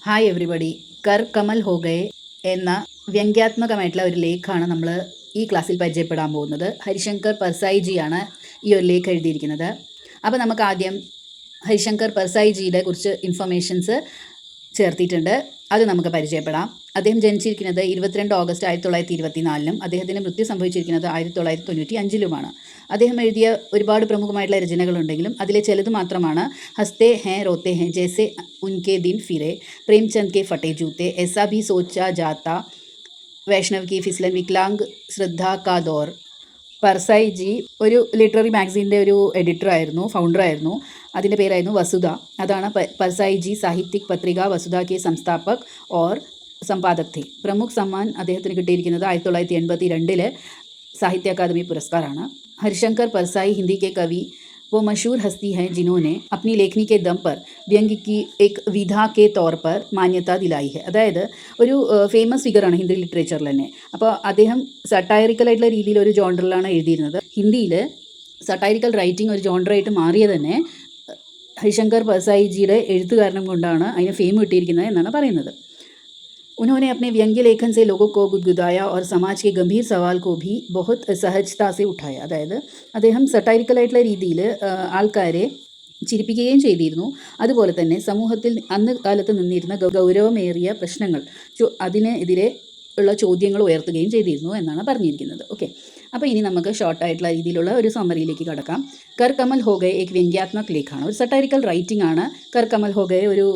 Hi everybody. കർ കമൽ ഹോ ഗയെ എന്ന വ്യംഗ്യാത്മകമായിട്ടുള്ള ഒരു ലേഖാണ് നമ്മൾ ഈ ക്ലാസ്സിൽ പരിചയപ്പെടാൻ പോകുന്നത്. ഹരിശങ്കർ പർസായി ജിയാണ് ഈ ഒരു ലേഖ എഴുതിയിരിക്കുന്നത്. അപ്പോൾ നമുക്ക് ആദ്യം ഹരിശങ്കർ പർസായി ജിയുടെ കുറിച്ച് ഇൻഫർമേഷൻസ് ചേർത്തിട്ടുണ്ട്, അത് നമുക്ക് പരിചയപ്പെടാം. അദ്ദേഹം ജനിച്ചിരിക്കുന്നത് 22 ഓഗസ്റ്റ് 1924 അദ്ദേഹത്തിന് മൃത്യു സംഭവിച്ചിരിക്കുന്നത് 1995 അദ്ദേഹം എഴുതിയ ഒരുപാട് പ്രമുഖമായിട്ടുള്ള രചനകളുണ്ടെങ്കിലും അതിലെ ചിലത് മാത്രമാണ് ഹസ്തേ ഹേ റോത്തെ ഹേ, ജैसे ഉൻകെ ദിൻ ഫിരെ, പ്രേംചന്ദ് കെ ഫട്ടേ ജൂത്തെ, ऐसा भी सोचा जाता, വൈഷ്ണവ് കി ഫിസ്ലൻ, വിക്ലാംഗ്, ശ്രദ്ധ കാ ദോർ. പർസായി ജി ഒരു ലിറ്റററി മാഗസീൻ്റെ ഒരു എഡിറ്ററായിരുന്നു, ഫൗണ്ടറായിരുന്നു. അതിൻ്റെ പേരായിരുന്നു വസുധ. അതാണ് പർസായി ജി സാഹിത്യക് പത്രിക വസുധ കെ സംസ്ഥാപക് ഓർ സമ്പാദക് थे. പ്രമുഖ സമ്മാൻ അദ്ദേഹത്തിന് കിട്ടിയിരിക്കുന്നത് 1982 സാഹിത്യ അക്കാദമി പുരസ്കാരമാണ്. हरिशंकर परसाई हिंदी के कवि वो मशहूर हस्ती हैं जिन्होंने अपनी लेखनी के दम पर व्यंग्य की एक विधा के तौर पर मान्यता दिलाई है. അതായത് ഒരു ഫേമസ് ഫിഗറാണ് ഹിന്ദി ലിറ്ററേച്ചറിൽ തന്നെ. അപ്പോൾ അദ്ദേഹം സട്ടൈറിക്കലായിട്ടുള്ള രീതിയിൽ ഒരു ജോണ്ടറിലാണ് എഴുതിയിരുന്നത്. ഹിന്ദിയിൽ സട്ടൈറിക്കൽ റൈറ്റിംഗ് ഒരു ജോണ്ടറായിട്ട് മാറിയത് തന്നെ ഹരിശങ്കർ പർസായി ജിയുടെ എഴുത്ത് കാരണം കൊണ്ടാണ് അതിന് ഫെയിം കിട്ടിയിരിക്കുന്നത് എന്നാണ് പറയുന്നത്. उन्होंने अपने व्यंग्य लेखन से लोगों को गुदगुदाया और समाज के गंभीर सवाल को भी बहुत सहजता से उठाया. അതായത് അദ്ദേഹം സട്ടൈറിക്കലായിട്ടുള്ള രീതിയിൽ ആൾക്കാരെ ചിരിപ്പിക്കുകയും ചെയ്തിരുന്നു. അതുപോലെ തന്നെ സമൂഹത്തിൽ അന്ന് കാലത്ത് നിന്നിരുന്ന ഗൗരവമേറിയ പ്രശ്നങ്ങൾ അതിനെതിരെ ഉള്ള ചോദ്യങ്ങൾ ഉയർത്തുകയും ചെയ്തിരുന്നു എന്നാണ് പറഞ്ഞിരിക്കുന്നത്. ഓക്കെ, അപ്പോൾ ഇനി നമുക്ക് ഷോർട്ടായിട്ടുള്ള രീതിയിലുള്ള ഒരു സമ്മറിയിലേക്ക് കടക്കാം. കർ കമൽ ഹോ ഗയെ एक व्यंग्यात्मक ലേഖാണ്, ഒരു സട്ടൈറിക്കൽ റൈറ്റിംഗ് ആണ്. കർ കമൽ ഹോ ഗയെ ഒരു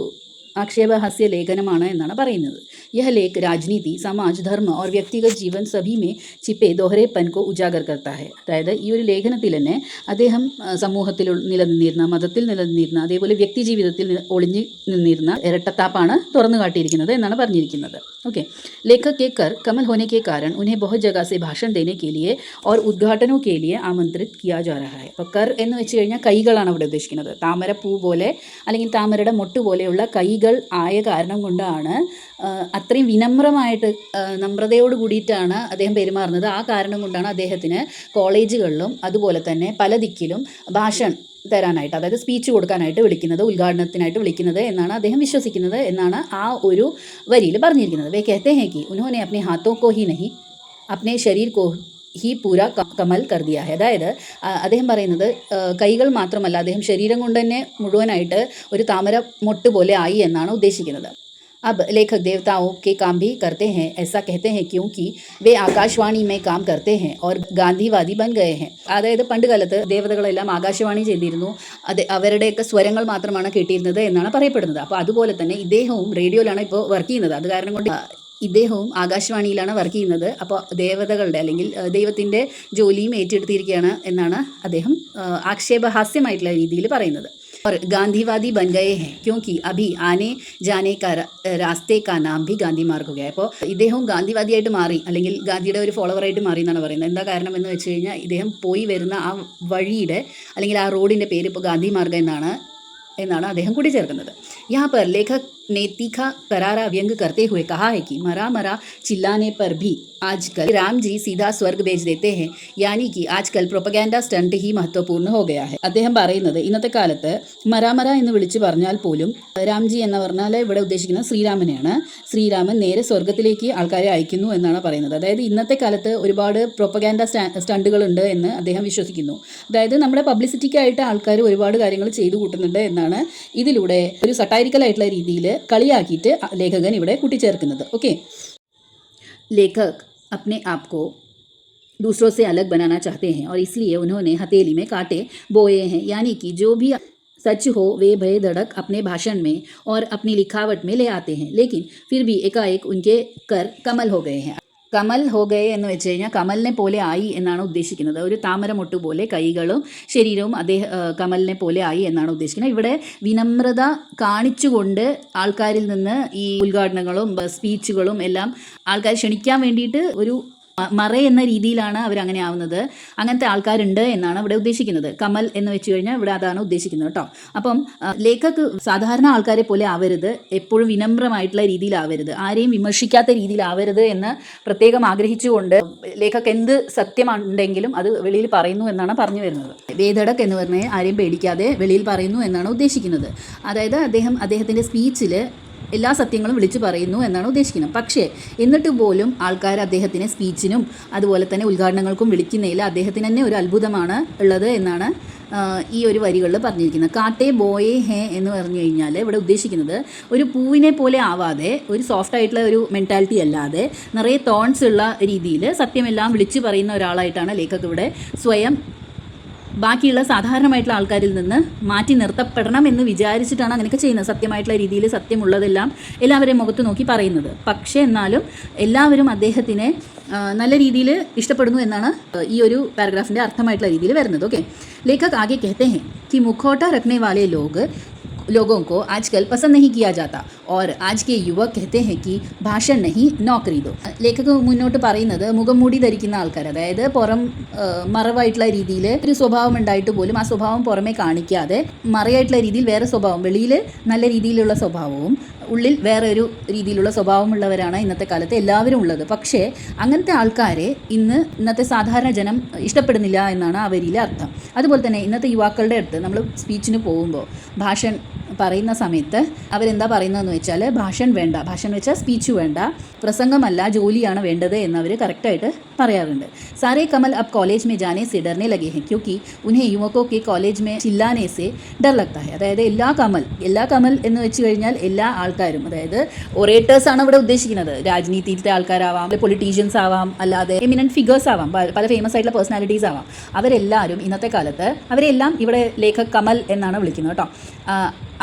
ആക്ഷേപഹാസ്യ ലേഖനമാണ് എന്നാണ് പറയുന്നത്. യഹ ലേഖ് രാജ്നീതി, സമാജ്, ധർമ്മ और വ്യക്തിഗത ജീവൻ സഭി മേ ചിപ്പേ ദോഹരേപ്പൻ കോ ഉജാഗർ കർത്താ ഹെ. അതായത് ഈ ഒരു ലേഖനത്തിൽ തന്നെ അദ്ദേഹം സമൂഹത്തിൽ നിലനിന്നിരുന്ന, മതത്തിൽ നിലനിന്നിരുന്ന, അതേപോലെ വ്യക്തി ജീവിതത്തിൽ ഒളിഞ്ഞു നിന്നിരുന്ന ഇരട്ടത്താപ്പാണ് തുറന്നു കാട്ടിയിരിക്കുന്നത് എന്നാണ് പറഞ്ഞിരിക്കുന്നത്. ഓക്കെ, लेखक के कर कमल होने के कारण उन्हें बहुत जगह से भाषण देने के लिए और उद्घाटनों के लिए आमंत्रित किया जा रहा है. അപ്പോൾ കർ എന്ന് വെച്ച് കഴിഞ്ഞാൽ കൈകളാണ് അവിടെ ഉദ്ദേശിക്കുന്നത്. താമര പൂ പോലെ അല്ലെങ്കിൽ താമരയുടെ മൊട്ട് പോലെയുള്ള കൈകൾ ആയ കാരണം കൊണ്ടാണ് അത്രയും വിനമ്രമായിട്ട് നമ്രതയോട് കൂടിയിട്ടാണ് അദ്ദേഹം പെരുമാറുന്നത്. ആ കാരണം കൊണ്ടാണ് അദ്ദേഹത്തിന് കോളേജുകളിലും അതുപോലെ തന്നെ പല ദിക്കിലും ഭാഷണം തരാനായിട്ട്, അതായത് സ്പീച്ച് കൊടുക്കാനായിട്ട് വിളിക്കുന്നത്, ഉദ്ഘാടനത്തിനായിട്ട് വിളിക്കുന്നത് എന്നാണ് അദ്ദേഹം വിശ്വസിക്കുന്നത് എന്നാണ് ആ ഒരു വരിയിൽ പറഞ്ഞിരിക്കുന്നത്. വേ कहते हैं कि उन्होंने अपने हाथों को ही नहीं अपने शरीर को ഹി പൂര കമൽ കർദിയ ഹെ. അതായത് അദ്ദേഹം പറയുന്നത് കൈകൾ മാത്രമല്ല, അദ്ദേഹം ശരീരം കൊണ്ട് തന്നെ മുഴുവനായിട്ട് ഒരു താമര മൊട്ട് പോലെ ആയി എന്നാണ് ഉദ്ദേശിക്കുന്നത്. अब लेखक देवताओं के काम भी करते हैं, ऐसा कहते हैं क्योंकि वे आकाशवाणी में काम करते हैं और ഗാന്ധിവാദി ബൻ ഗയേ ഹെ. അതായത് പണ്ട് കാലത്ത് ദേവതകളെല്ലാം ആകാശവാണി ചെയ്തിരുന്നു, അത് അവരുടെയൊക്കെ സ്വരങ്ങൾ മാത്രമാണ് കേട്ടിരുന്നത് എന്നാണ് പറയപ്പെടുന്നത്. അപ്പോൾ അതുപോലെ തന്നെ ഇദ്ദേഹവും റേഡിയോയിലാണ് ഇപ്പോൾ വർക്ക് ചെയ്യുന്നത്. അത് കാരണം കൊണ്ട് ഇദ്ദേഹവും ആകാശവാണിയിലാണ് വർക്ക് ചെയ്യുന്നത്. അപ്പോൾ ദേവതകളുടെ അല്ലെങ്കിൽ ദൈവത്തിൻ്റെ ജോലിയും ഏറ്റെടുത്തിരിക്കുകയാണ് എന്നാണ് അദ്ദേഹം ആക്ഷേപഹാസ്യമായിട്ടുള്ള രീതിയിൽ പറയുന്നത്. और गांधीवादी बन गए हैं क्योंकि अभी आने जाने का रास्ते का नाम भी ഗാന്ധി മാർഗ് हो गया. അപ്പോൾ ഇദ്ദേഹവും ഗാന്ധിവാദിയായിട്ട് മാറി, അല്ലെങ്കിൽ ഗാന്ധിയുടെ ഒരു ഫോളോവറായിട്ട് മാറി എന്നാണ് പറയുന്നത്. എന്താ കാരണം എന്ന് വെച്ച് കഴിഞ്ഞാൽ ഇദ്ദേഹം പോയി വരുന്ന ആ വഴിയുടെ അല്ലെങ്കിൽ ആ റോഡിൻ്റെ പേര് ഇപ്പോൾ ഗാന്ധി മാർഗ് എന്നാണ് അദ്ദേഹം കൂട്ടിച്ചേർക്കുന്നത്. यहाँ पर लेखक ने तीखा करारा व्यंग करते हुए कहा है कि मरा मरा चिल्लाने पर भी आजकल राम जी सीधा स्वर्ग भेज देते हैं, यानी कि आजकल प्रोपगैंडा സ്റ്റണ്ട് ही महत्वपूर्ण हो गया है. അദ്ദേഹം പറയുന്നത് ഇന്നത്തെ കാലത്ത് മരാമര എന്ന് വിളിച്ചു പറഞ്ഞാൽ പോലും രാംജി എന്ന് പറഞ്ഞാൽ ഇവിടെ ഉദ്ദേശിക്കുന്നത് ശ്രീരാമനെയാണ്. ശ്രീരാമൻ നേരെ സ്വർഗത്തിലേക്ക് ആൾക്കാരെ അയക്കുന്നു എന്നാണ് പറയുന്നത്. അതായത് ഇന്നത്തെ കാലത്ത് ഒരുപാട് പ്രൊപ്പഗാൻഡ സ്റ്റണ്ടുകളുണ്ട് എന്ന് അദ്ദേഹം വിശ്വസിക്കുന്നു. അതായത് നമ്മുടെ പബ്ലിസിറ്റിക്കായിട്ട് ആൾക്കാർ ഒരുപാട് കാര്യങ്ങൾ ചെയ്തു കൂട്ടുന്നുണ്ട് എന്നാണ് ഇതിലൂടെ ഒരു സട്ടൈറിക്കൽ ആയിട്ടുള്ള രീതിയിൽ കളിയാക്കിയിട്ട് ലേഖകൻ ഇവിടെ കൂട്ടിച്ചേർക്കുന്നത്. ഓക്കെ, लेखक अपने आप को दूसरों से अलग बनाना चाहते हैं और इसलिए उन्होंने हथेली में कांटे बोए हैं, यानी कि जो भी सच हो वे बेधड़क अपने भाषण में और अपनी लिखावट में ले आते हैं, लेकिन फिर भी एकाएक उनके कर कमल हो गए हैं. കമൽ ഹോ ഗയെ എന്ന് വെച്ച് കഴിഞ്ഞാൽ കമലിനെ പോലെ ആയി എന്നാണ് ഉദ്ദേശിക്കുന്നത്. ഒരു താമരമൊട്ട് പോലെ കൈകളും ശരീരവും കമലിനെ പോലെ ആയി എന്നാണ് ഉദ്ദേശിക്കുന്നത്. ഇവിടെ വിനമ്രത കാണിച്ചുകൊണ്ട് ആൾക്കാരിൽ നിന്ന് ഈ ഉദ്ഘാടനങ്ങളും സ്പീച്ചുകളും എല്ലാം ആൾക്കാർ ക്ഷണിക്കാൻ വേണ്ടിയിട്ട് ഒരു മറ എന്ന രീതിയിലാണ് അവരങ്ങനെ ആവുന്നത്. അങ്ങനത്തെ ആൾക്കാരുണ്ട് എന്നാണ് ഇവിടെ ഉദ്ദേശിക്കുന്നത്. കമൽ എന്ന് വെച്ച് കഴിഞ്ഞാൽ ഇവിടെ അതാണ് ഉദ്ദേശിക്കുന്നത് കേട്ടോ. അപ്പം ലേഖക് സാധാരണ ആൾക്കാരെ പോലെ ആവരുത്, എപ്പോഴും വിനമ്രമായിട്ടുള്ള രീതിയിലാവരുത്, ആരെയും വിമർശിക്കാത്ത രീതിയിലാവരുത് എന്ന് പ്രത്യേകം ആഗ്രഹിച്ചുകൊണ്ട് ലേഖക് എന്ത് സത്യമുണ്ടെങ്കിലും അത് വെളിയിൽ പറയുന്നു എന്നാണ് പറഞ്ഞു വരുന്നത്. വേദടക് എന്ന് പറഞ്ഞാൽ ആരെയും പേടിക്കാതെ വെളിയിൽ പറയുന്നു എന്നാണ് ഉദ്ദേശിക്കുന്നത്. അതായത് അദ്ദേഹത്തിൻ്റെ സ്പീച്ചിൽ എല്ലാ സത്യങ്ങളും വിളിച്ചു പറയുന്നു എന്നാണ് ഉദ്ദേശിക്കുന്നത്. പക്ഷേ എന്നിട്ട് പോലും ആൾക്കാർ അദ്ദേഹത്തിനെ സ്പീച്ചിനും അതുപോലെ തന്നെ ഉദ്ഘാടനങ്ങൾക്കും വിളിക്കുന്നതിൽ അദ്ദേഹത്തിന് തന്നെ ഒരു അത്ഭുതമാണ് ഉള്ളത് എന്നാണ് ഈ ഒരു വരികളിൽ പറഞ്ഞിരിക്കുന്നത്. കാട്ടേ ബോയെ ഹേ എന്ന് പറഞ്ഞു കഴിഞ്ഞാൽ ഇവിടെ ഉദ്ദേശിക്കുന്നത് ഒരു പൂവിനെ പോലെ ആവാതെ, ഒരു സോഫ്റ്റ് ആയിട്ടുള്ള ഒരു മെൻറ്റാലിറ്റി അല്ലാതെ, നിറയെ തോൺസ് ഉള്ള രീതിയിൽ സത്യമെല്ലാം വിളിച്ചു പറയുന്ന ഒരാളായിട്ടാണ് ലേഖക് ഇവിടെ സ്വയം ബാക്കിയുള്ള സാധാരണമായിട്ടുള്ള ആൾക്കാരിൽ നിന്ന് മാറ്റി നിർത്തപ്പെടണം എന്ന് വിചാരിച്ചിട്ടാണ് അങ്ങനെയൊക്കെ ചെയ്യുന്നത്. സത്യമായിട്ടുള്ള രീതിയിൽ സത്യമുള്ളതെല്ലാം എല്ലാവരെയും മുഖത്ത് നോക്കി പറയുന്നത്. പക്ഷേ എന്നാലും എല്ലാവരും അദ്ദേഹത്തിനെ നല്ല രീതിയിൽ ഇഷ്ടപ്പെടുന്നു എന്നാണ് ഈ ഒരു പാരഗ്രാഫിൻ്റെ അർത്ഥമായിട്ടുള്ള രീതിയിൽ വരുന്നത്. ഓക്കെ, ലേഖക് ആകെ कहते हैं कि मुखौटा रखने वाले लोगों को आजकल पसंद नहीं किया जाता और आज के युवक कहते हैं कि ഭാഷൻ നഹി നൗകരി ദോ. ലേഖക് മുന്നോട്ട് പറയുന്നത് മുഖംമൂടി ധരിക്കുന്ന ആൾക്കാർ, അതായത് പുറം മറവായിട്ടുള്ള രീതിയിൽ ഒരു സ്വഭാവം ഉണ്ടായിട്ട് പോലും ആ സ്വഭാവം പുറമേ കാണിക്കാതെ മറയായിട്ടുള്ള രീതിയിൽ വേറെ സ്വഭാവം, വെളിയിൽ നല്ല രീതിയിലുള്ള സ്വഭാവവും ഉള്ളിൽ വേറെ ഒരു രീതിയിലുള്ള സ്വഭാവമുള്ളവരാണ് ഇന്നത്തെ കാലത്ത് എല്ലാവരും ഉള്ളത്. പക്ഷേ അങ്ങനത്തെ ആൾക്കാരെ ഇന്നത്തെ സാധാരണ ജനം ഇഷ്ടപ്പെടുന്നില്ല എന്നാണ് ആ വരിയിലെ അർത്ഥം. അതുപോലെ തന്നെ ഇന്നത്തെ യുവാക്കളുടെ അടുത്ത് നമ്മൾ സ്പീച്ചിന് പോകുമ്പോൾ ഭാഷൻ പറയുന്ന സമയത്ത് അവരെന്താ പറയുന്നതെന്ന് വെച്ചാൽ ഭാഷൻ വേണ്ട, ഭാഷൻ വെച്ചാൽ സ്പീച്ച് വേണ്ട, പ്രസംഗമല്ല ജോലിയാണ് വേണ്ടത് എന്നവർ കറക്റ്റായിട്ട് പറയാറുണ്ട്. സാരേ കമൽ അബ് കോളേജ് മേ ജാനെ സെ ഡർനെ ലഗേ ഹെ ക്യോക്കി ഉൻഹെ യുവകോ കെ കോളേജ് മേ ചില്ലാനെ സെ ഡർ ലഗ്താ ഹെ. അതായത് എല്ലാ കമൽ എന്ന് വെച്ച് കഴിഞ്ഞാൽ എല്ലാ ആൾക്കാരും, അതായത് ഒറേറ്റേഴ്സാണ് ഇവിടെ ഉദ്ദേശിക്കുന്നത്. രാജനീതിയിലത്തെ ആൾക്കാരാവാം, പൊളിറ്റീഷ്യൻസ് ആവാം, അല്ലാതെ എമിനൻറ്റ് ഫിഗേഴ്സ് ആവാം, പല ഫേമസ് ആയിട്ടുള്ള പേഴ്സണാലിറ്റീസ് ആവാം. അവരെല്ലാവരും ഇന്നത്തെ കാലത്ത്, അവരെല്ലാം ഇവിടെ ലേഖക് കമൽ എന്നാണ് വിളിക്കുന്നത് കേട്ടോ,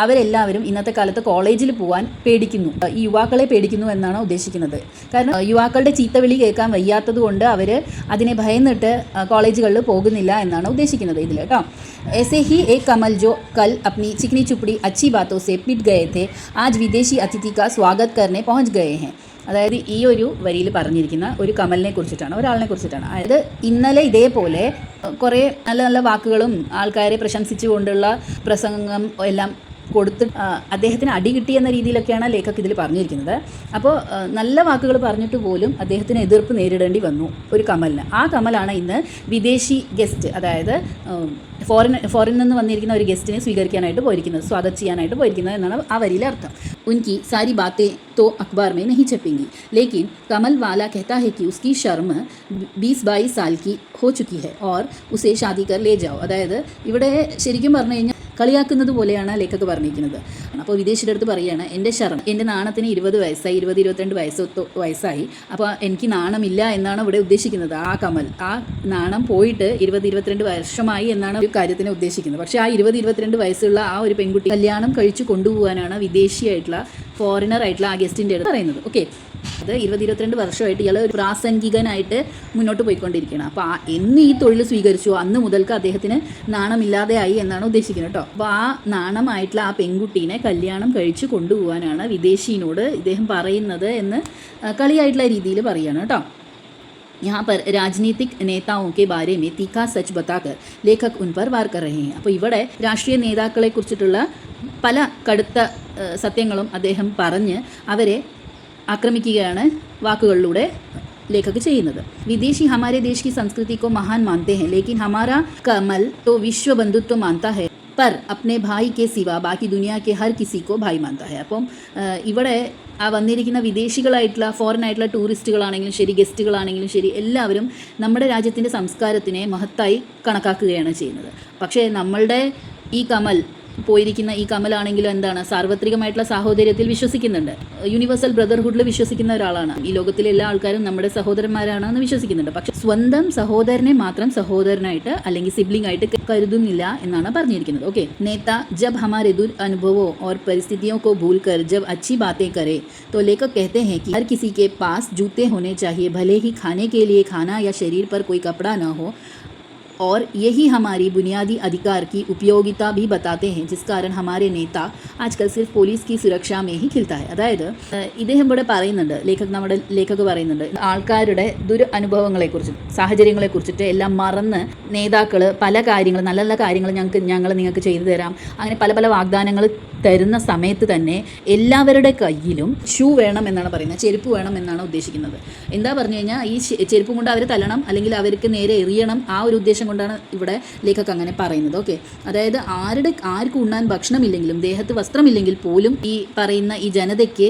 അവരെല്ലാവരും ഇന്നത്തെ കാലത്ത് കോളേജിൽ പോകാൻ പേടിക്കുന്നു, ഈ യുവാക്കളെ പേടിക്കുന്നു എന്നാണ് ഉദ്ദേശിക്കുന്നത്. കാരണം യുവാക്കളുടെ ചീത്തവിളി കേൾക്കാൻ വയ്യാത്തത് കൊണ്ട് അവർ അതിനെ ഭയന്നിട്ട് കോളേജുകളിൽ പോകുന്നില്ല എന്നാണ് ഉദ്ദേശിക്കുന്നത് ഇതിൽ കേട്ടോ. ऐसे ही एक कमल जो कल अपनी चिकनी चुपड़ी अच्छी बातों से पिट गए थे आज विदेशी अतिथि का स्वागत करने पहुंच गए हैं. അതായത് ഈ ഒരു വരിയിൽ പറഞ്ഞിരിക്കുന്ന ഒരു കമലിനെ കുറിച്ചിട്ടാണ്, ഒരാളിനെ കുറിച്ചിട്ടാണ്. അതായത് ഇന്നലെ ഇതേപോലെ കുറേ നല്ല നല്ല വാക്കുകളും ആൾക്കാരെ പ്രശംസിച്ചുകൊണ്ടുള്ള പ്രസംഗം എല്ലാം കൊടുത്ത് അദ്ദേഹത്തിന് അടി കിട്ടിയെന്ന രീതിയിലൊക്കെയാണ് ലേഖക് ഇതിൽ പറഞ്ഞിരിക്കുന്നത്. അപ്പോൾ നല്ല വാക്കുകൾ പറഞ്ഞിട്ട് പോലും അദ്ദേഹത്തിന് എതിർപ്പ് നേരിടേണ്ടി വന്നു ഒരു കമലിന്. ആ കമലാണ് ഇന്ന് വിദേശി ഗസ്റ്റ്, അതായത് ഫോറിനിൽ നിന്ന് വന്നിരിക്കുന്ന ഒരു ഗസ്റ്റിനെ സ്വീകരിക്കാനായിട്ട് പോയിരിക്കുന്നത്, സ്വാഗതം ചെയ്യാനായിട്ട് പോയിരിക്കുന്നത് എന്നാണ് ആ വരിയിലെ അർത്ഥം. ഉൻകി സാരി ബാത്തേ तो अखबार में नहीं छपेंगी लेकिन कमल वाला कहता है कि उसकी शर्म 20-22 साल की हो चुकी है और उसे शादी कर ले जाओ. അതായത് ഇവിടെ ശരിക്കും പറഞ്ഞു കഴിഞ്ഞാൽ കളിയാക്കുന്നത് പോലെയാണ് ലേഖക് പറഞ്ഞിരിക്കുന്നത്. അപ്പോൾ വിദേശിയുടെ അടുത്ത് പറയുകയാണ്, എൻ്റെ നാണത്തിന് 20 വയസ്സായി, 22 വയസ്സായി, അപ്പോൾ എനിക്ക് നാണമില്ല എന്നാണ് ഇവിടെ ഉദ്ദേശിക്കുന്നത്. ആ കമൽ, ആ നാണം പോയിട്ട് 20-22 വർഷമായി എന്നാണ് ഒരു കാര്യത്തിനെ ഉദ്ദേശിക്കുന്നത്. പക്ഷേ ആ 20-22 വയസ്സുള്ള ആ ഒരു പെൺകുട്ടി കല്യാണം കഴിച്ചു കൊണ്ടുപോകാനാണ് വിദേശിയായിട്ടുള്ള, ഫോറിനർ ആയിട്ടുള്ള ആ ഗസ്റ്റിൻ്റെ അടുത്ത് പറയുന്നത്. ഓക്കെ, അത് 20-22 വർഷമായിട്ട് ഇയാൾ ഒരു പ്രാസംഗികനായിട്ട് മുന്നോട്ട് പോയിക്കൊണ്ടിരിക്കുകയാണ്. അപ്പോൾ എന്ന് ഈ തൊഴിൽ സ്വീകരിച്ചു അന്ന് മുതൽക്ക് അദ്ദേഹത്തിന് നാണമില്ലാതെയായി എന്നാണ് ഉദ്ദേശിക്കുന്നത് കേട്ടോ. അപ്പോൾ ആ നാണമായിട്ടുള്ള ആ പെൺകുട്ടീനെ കല്യാണം കഴിച്ച് കൊണ്ടുപോകാനാണ് വിദേശിയോട് ഇദ്ദേഹം പറയുന്നത് എന്ന് കളിയായിട്ടുള്ള രീതിയിൽ പറയുകയാണ് കേട്ടോ. यहाँ पर राजनीतिक नेताओं के बारे में तीखा सच बताकर लेखक उन पर वार कर रहे हैं. അപ്പോൾ ഇവിടെ രാഷ്ട്രീയ നേതാക്കളെ കുറിച്ചിട്ടുള്ള പല കടുത്ത സത്യങ്ങളും അദ്ദേഹം പറഞ്ഞ് അവരെ ആക്രമിക്കുകയാണ് വാക്കുകളിലൂടെ लेखक ചെയ്യുന്നത്. विदेशी हमारे देश की संस्कृति को महान मानते हैं लेकिन हमारा कमल तो विश्व बंधुत्व मानता है पर अपने भाई के सिवा बाकी दुनिया के हर किसी को भाई मानता है. അപ്പം ഇവിടെ ആ വന്നിരിക്കുന്ന വിദേശികളായിട്ടുള്ള, ഫോറിനായിട്ടുള്ള ടൂറിസ്റ്റുകളാണെങ്കിലും ശരി, ഗസ്റ്റുകളാണെങ്കിലും ശരി, എല്ലാവരും നമ്മുടെ രാജ്യത്തിൻ്റെ സംസ്കാരത്തിനെ മഹത്തായി കണക്കാക്കുകയാണ് ചെയ്യുന്നത്. പക്ഷേ നമ്മളുടെ ഈ പോയിരിക്കുന്ന ഈ കമലാണെങ്കിലും എന്താണ്, സാർവത്രികമായിട്ടുള്ള സാഹോദര്യത്തിൽ വിശ്വസിക്കുന്നുണ്ട്, യൂണിവേഴ്സൽ ബ്രദർഹുഡിൽ വിശ്വസിക്കുന്ന ഒരാളാണ്. ഈ ലോകത്തിലെ എല്ലാ ആൾക്കാരും നമ്മുടെ സഹോദരന്മാരാണെന്ന് വിശ്വസിക്കുന്നുണ്ട്. പക്ഷെ സ്വന്തം സഹോദരനെ മാത്രം സഹോദരനായിട്ട് അല്ലെങ്കിൽ സിബ്ലിംഗ് ആയിട്ട് കരുതുന്നില്ല എന്നാണ് പറഞ്ഞിരിക്കുന്നത്. ഓക്കെ, നേത ജബ് ഹമാരെ ദുരനുഭവോ और परिस्थितियों को भूलकर जब अच्छी बातें करे तो लेखक कहते हैं कि हर किसी के पास जूते होने चाहिए, भले ही खाने के लिए खाना या शरीर पर कोई कपड़ा ना हो, और यही हमारी बुनियादी अधिकार की उपयोगिता भी बताते हैं जिस कारण हमारे नेता आजकल सिर्फ പോലീസ് की सुरक्षा में ही खिलता है. അതായത് ഇദ്ദേഹം ഇവിടെ പറയുന്നുണ്ട്, ലേഖക് പറയുന്നുണ്ട്, ആൾക്കാരുടെ ദുരനുഭവങ്ങളെക്കുറിച്ച്, സാഹചര്യങ്ങളെക്കുറിച്ചിട്ട് എല്ലാം മറന്ന് നേതാക്കൾ പല കാര്യങ്ങൾ, നല്ല നല്ല കാര്യങ്ങൾ ഞങ്ങൾ നിങ്ങൾക്ക് ചെയ്തു തരാം, അങ്ങനെ പല പല വാഗ്ദാനങ്ങൾ തരുന്ന സമയത്ത് തന്നെ എല്ലാവരുടെ കയ്യിലും ഷൂ വേണം എന്നാണ് പറയുന്നത്, ചെരുപ്പ് വേണം എന്നാണ് ഉദ്ദേശിക്കുന്നത്. എന്താ പറഞ്ഞു കഴിഞ്ഞാൽ ഈ ചെരുപ്പ് കൊണ്ട് അവർ തല്ലണം അല്ലെങ്കിൽ അവർക്ക് നേരെ എറിയണം, ആ ഒരു ഉദ്ദേശം കൊണ്ടാണ് ഇവിടെ ലേഖക് അങ്ങനെ പറയുന്നത്. ഓക്കെ, അതായത് ആർക്ക് ഉണ്ണാൻ ഭക്ഷണമില്ലെങ്കിലും ദേഹത്ത് വസ്ത്രമില്ലെങ്കിൽ പോലും ഈ പറയുന്ന ഈ ജനതയ്ക്ക്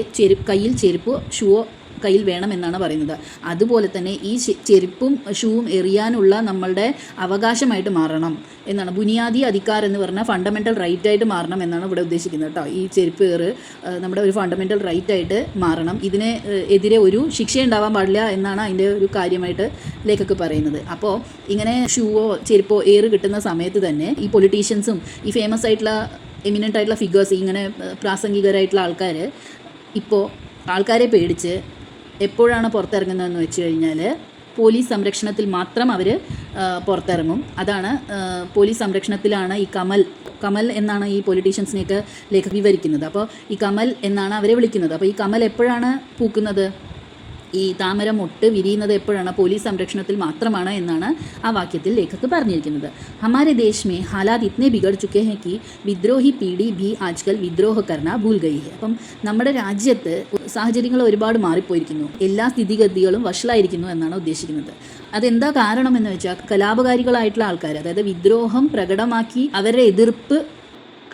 കയ്യിൽ ചെരുപ്പോ ഷൂവോ കയ്യിൽ വേണമെന്നാണ് പറയുന്നത്. അതുപോലെ തന്നെ ഈ ചെരുപ്പും ഷൂവും എറിയാനുള്ള നമ്മളുടെ അവകാശമായിട്ട് മാറണം എന്നാണ്. ബുനിയാദി അധികാർ എന്ന് പറഞ്ഞാൽ ഫണ്ടമെൻ്റൽ റൈറ്റ് ആയിട്ട് മാറണം എന്നാണ് ഇവിടെ ഉദ്ദേശിക്കുന്നത് കേട്ടോ. ഈ ചെരുപ്പ് ഏറ് നമ്മുടെ ഒരു ഫണ്ടമെൻ്റൽ റൈറ്റ് ആയിട്ട് മാറണം, ഇതിന് എതിരെ ഒരു ശിക്ഷ ഉണ്ടാവാൻ പാടില്ല എന്നാണ് അതിൻ്റെ ഒരു കാര്യമായിട്ട് ലേഖക് പറയുന്നത്. അപ്പോൾ ഇങ്ങനെ ഷൂവോ ചെരുപ്പോ ഏറ് കിട്ടുന്ന സമയത്ത് തന്നെ ഈ പൊളിറ്റീഷ്യൻസും ഈ ഫേമസ് ആയിട്ടുള്ള എമിനൻ്റ് ആയിട്ടുള്ള ഫിഗേഴ്സ്, ഇങ്ങനെ പ്രാസംഗികരായിട്ടുള്ള ആൾക്കാർ ഇപ്പോൾ ആൾക്കാരെ പേടിച്ച് എപ്പോഴാണ് പുറത്തിറങ്ങുന്നതെന്ന് വെച്ച് കഴിഞ്ഞാൽ പോലീസ് സംരക്ഷണത്തിൽ മാത്രം അവർ പുറത്തിറങ്ങും. അതാണ് പോലീസ് സംരക്ഷണത്തിലാണ് ഈ കമൽ എന്നാണ് ഈ പൊളിറ്റീഷ്യൻസിനെയൊക്കെ ലേഖക് വിവരിക്കുന്നത്. അപ്പോൾ ഈ കമൽ എന്നാണ് അവരെ വിളിക്കുന്നത്. അപ്പോൾ ഈ കമൽ എപ്പോഴാണ് പൂക്കുന്നത്, ഈ താമര മൊട്ട് വിരിയുന്നത് എപ്പോഴാണ്, പോലീസ് സംരക്ഷണത്തിൽ മാത്രമാണ് എന്നാണ് ആ വാക്യത്തിൽ ലേഖക് പറഞ്ഞിരിക്കുന്നത്. ഹമാരെ ദേശ് മേ ഹാലാത് ഇത്നെ ബിഗഡ് ചുക്കെ ഹെ കി വിദ്രോഹി പീഡി ഭി ആജ്കൽ വിദ്രോഹ കർണ ഭൂൽ ഗയി ഹെ. അപ്പം നമ്മുടെ രാജ്യത്ത് സാഹചര്യങ്ങൾ ഒരുപാട് മാറിപ്പോയിരിക്കുന്നു, എല്ലാ സ്ഥിതിഗതികളും വഷളായിരിക്കുന്നു എന്നാണ് ഉദ്ദേശിക്കുന്നത്. അതെന്താ കാരണമെന്ന് വെച്ചാൽ കലാപകാരികളായിട്ടുള്ള ആൾക്കാർ, അതായത് വിദ്രോഹം പ്രകടമാക്കി അവരുടെ എതിർപ്പ്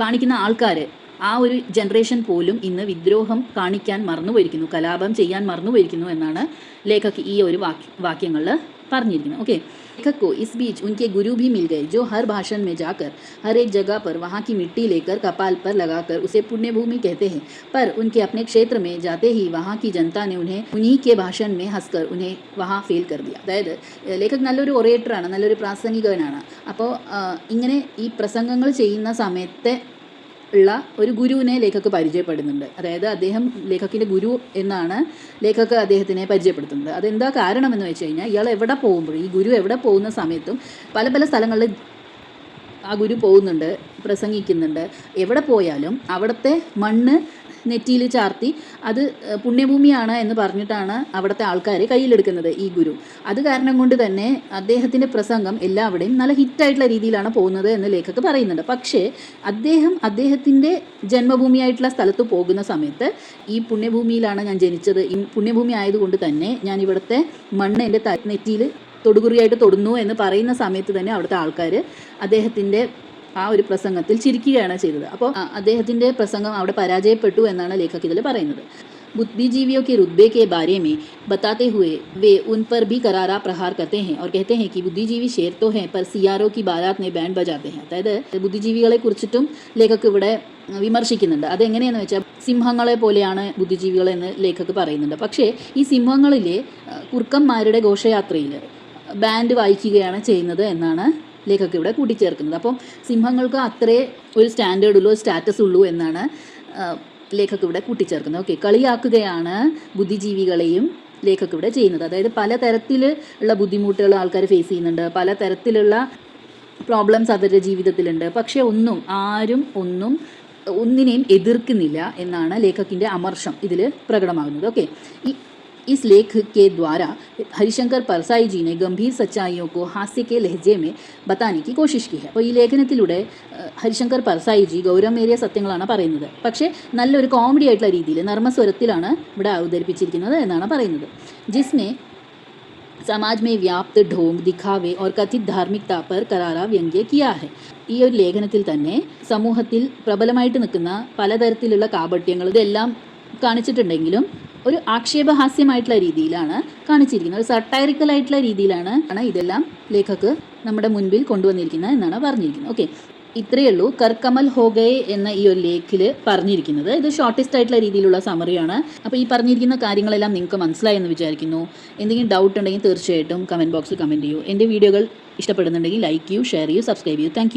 കാണിക്കുന്ന ആൾക്കാർ, ആ ഒരു ജനറേഷൻ പോലും ഇന്ന് വിദ്രോഹം കാണിക്കാൻ മറന്നുപോയിരിക്കുന്നു, കലാപം ചെയ്യാൻ മറന്നുപോയിരിക്കുന്നു എന്നാണ് ലേഖക് ഈ ഒരു വാക്യങ്ങളിൽ പറഞ്ഞിരിക്കുന്നത്. ഓക്കെ, लेखक को इस बीच उनके गुरु भी मिल गए जो हर भाषण में जाकर हर एक जगह पर वहाँ की मिट्टी लेकर कपाल पर लगाकर उसे पुण्यभूमि कहते हैं, पर उनके अपने क्षेत्र में जाते ही वहाँ की जनता ने उन्हें उन्हीं के भाषण में हंसकर उन्हें वहाँ फेल कर दिया. അതായത് ലേഖക് നല്ലൊരു ഒറേറ്ററാണ്, നല്ലൊരു പ്രാസംഗികനാണ്. അപ്പോൾ ഇങ്ങനെ ഈ പ്രസംഗങ്ങൾ ചെയ്യുന്ന സമയത്തെ ഉള്ള ഒരു ഗുരുവിനെ ലേഖക് പരിചയപ്പെടുന്നുണ്ട്. അതായത് ലേഖകിൻ്റെ ഗുരു എന്നാണ് ലേഖക് അദ്ദേഹത്തിനെ പരിചയപ്പെടുത്തുന്നത്. അതെന്താ കാരണമെന്ന് വെച്ച് കഴിഞ്ഞാൽ ഇയാൾ എവിടെ പോകുമ്പോഴും, ഈ ഗുരു എവിടെ പോകുന്ന സമയത്തും പല പല സ്ഥലങ്ങളിൽ ആ ഗുരു പോകുന്നുണ്ട്, പ്രസംഗിക്കുന്നുണ്ട്. എവിടെ പോയാലും അവിടുത്തെ മണ്ണ് നെറ്റിയിൽ ചാർത്തി അത് പുണ്യഭൂമിയാണ് എന്ന് പറഞ്ഞിട്ടാണ് അവിടുത്തെ ആൾക്കാർ കയ്യിലെടുക്കുന്നത് ഈ ഗുരു. അത് കാരണം കൊണ്ട് തന്നെ അദ്ദേഹത്തിൻ്റെ പ്രസംഗം എല്ലാവിടെയും നല്ല ഹിറ്റായിട്ടുള്ള രീതിയിലാണ് പോകുന്നത് എന്ന് ലേഖക് പറയുന്നുണ്ട്. പക്ഷേ അദ്ദേഹത്തിൻ്റെ ജന്മഭൂമിയായിട്ടുള്ള സ്ഥലത്ത് പോകുന്ന സമയത്ത് ഈ പുണ്യഭൂമിയിലാണ് ഞാൻ ജനിച്ചത്, ഈ പുണ്യഭൂമി ആയതുകൊണ്ട് തന്നെ ഞാൻ ഇവിടുത്തെ മണ്ണ് എൻ്റെ നെറ്റിയിൽ തൊടുകുറിയായിട്ട് തൊടുന്നു എന്ന് പറയുന്ന സമയത്ത് തന്നെ അവിടുത്തെ ആൾക്കാർ അദ്ദേഹത്തിൻ്റെ ആ ഒരു പ്രസംഗത്തിൽ ചിരിക്കുകയാണ് ചെയ്തത്. അപ്പോൾ അദ്ദേഹത്തിൻ്റെ പ്രസംഗം അവിടെ പരാജയപ്പെട്ടു എന്നാണ് ലേഖക് ഇതിൽ പറയുന്നത്. बुद्धिजीवियों के रुतबे के बारे में बताते हुए वे उन पर भी करारा प्रहार करते हैं और कहते हैं कि बुद्धिजीवी शेर तो हैं पर सियारों की बारात में बैंड बजाते हैं. അതായത് ബുദ്ധിജീവികളെ കുറിച്ചിട്ടും ലേഖക് ഇവിടെ വിമർശിക്കുന്നുണ്ട്. അതെങ്ങനെയാണെന്ന് വെച്ചാൽ സിംഹങ്ങളെ പോലെയാണ് ബുദ്ധിജീവികളെന്ന് ലേഖക് പറയുന്നുണ്ട്. പക്ഷേ ഈ സിംഹങ്ങളിലെ കുറുക്കന്മാരുടെ ഘോഷയാത്രയിൽ ബാൻഡ് വായിക്കുകയാണ് ചെയ്യുന്നത് എന്നാണ് ലേഖക് ഇവിടെ കൂട്ടിച്ചേർക്കുന്നത്. അപ്പം സിംഹങ്ങൾക്ക് അത്രേ ഒരു സ്റ്റാൻഡേർഡുള്ളൂ, സ്റ്റാറ്റസ് ഉള്ളൂ എന്നാണ് ലേഖക് ഇവിടെ കൂട്ടിച്ചേർക്കുന്നത്. ഓക്കെ, കളിയാക്കുകയാണ് ബുദ്ധിജീവികളെയും ലേഖക് ഇവിടെ ചെയ്യുന്നത്. അതായത് പലതരത്തിലുള്ള ബുദ്ധിമുട്ടുകൾ ആൾക്കാർ ഫേസ് ചെയ്യുന്നുണ്ട്, പലതരത്തിലുള്ള പ്രോബ്ലംസ് അവരുടെ ജീവിതത്തിലുണ്ട്. പക്ഷേ ആരും ഒന്നിനെയും എതിർക്കുന്നില്ല എന്നാണ് ലേഖകിൻ്റെ അമർഷം ഇതിൽ പ്രകടമാകുന്നത്. ഓക്കെ, इस लेख के द्वारा हरिशंकर परसाई जी ने गंभीर सच्चाइयों को हास्य के लहजे में बताने की कोशिश की है. അപ്പോൾ ഈ ലേഖനത്തിലൂടെ ഹരിശങ്കർ പർസായി ജി ഗൗരവമേറിയ സത്യങ്ങളാണ് പറയുന്നത്. പക്ഷേ നല്ലൊരു കോമഡി ആയിട്ടുള്ള രീതിയിൽ നർമ്മസ്വരത്തിലാണ് ഇവിടെ അവതരിപ്പിച്ചിരിക്കുന്നത് എന്നാണ് പറയുന്നത്. ജിസ്മേ समाज में व्याप्त ढोंग, दिखावे और कथित धार्मिकता पर करारा व्यंग्य किया है. ഈ ഒരു ലേഖനത്തിൽ തന്നെ സമൂഹത്തിൽ പ്രബലമായിട്ട് നിൽക്കുന്ന പലതരത്തിലുള്ള കാപട്യങ്ങൾ ഇതെല്ലാം കാണിച്ചിട്ടുണ്ടെങ്കിലും ഒരു ആക്ഷേപഹാസ്യമായിട്ടുള്ള രീതിയിലാണ് കാണിച്ചിരിക്കുന്നത്, ഒരു സട്ടൈറിക്കലായിട്ടുള്ള രീതിയിലാണ് ഇതെല്ലാം ലേഖക് നമ്മുടെ മുൻപിൽ കൊണ്ടുവന്നിരിക്കുന്നത് എന്നാണ് പറഞ്ഞിരിക്കുന്നത്. ഓക്കെ, ഇത്രയേ ഉള്ളൂ കർക്കമൽ ഹോഗയെ എന്ന ഈ ഒരു ലേഖിൽ പറഞ്ഞിരിക്കുന്നത്. ഇത് ഷോർട്ടസ്റ്റ് ആയിട്ടുള്ള രീതിയിലുള്ള സമറിയാണ്. അപ്പോൾ ഈ പറഞ്ഞിരിക്കുന്ന കാര്യങ്ങളെല്ലാം നിങ്ങൾക്ക് മനസ്സിലായെന്ന് വിചാരിക്കുന്നു. എന്തെങ്കിലും ഡൗട്ട് ഉണ്ടെങ്കിൽ തീർച്ചയായിട്ടും കമൻറ്റ് ബോക്സിൽ കമൻറ്റ് ചെയ്യൂ. എൻ്റെ വീഡിയോകൾ ഇഷ്ടപ്പെടുന്നുണ്ടെങ്കിൽ ലൈക്ക് ചെയ്യൂ, ഷെയർ ചെയ്യൂ, സബ്സ്ക്രൈബ് ചെയ്യൂ. താങ്ക്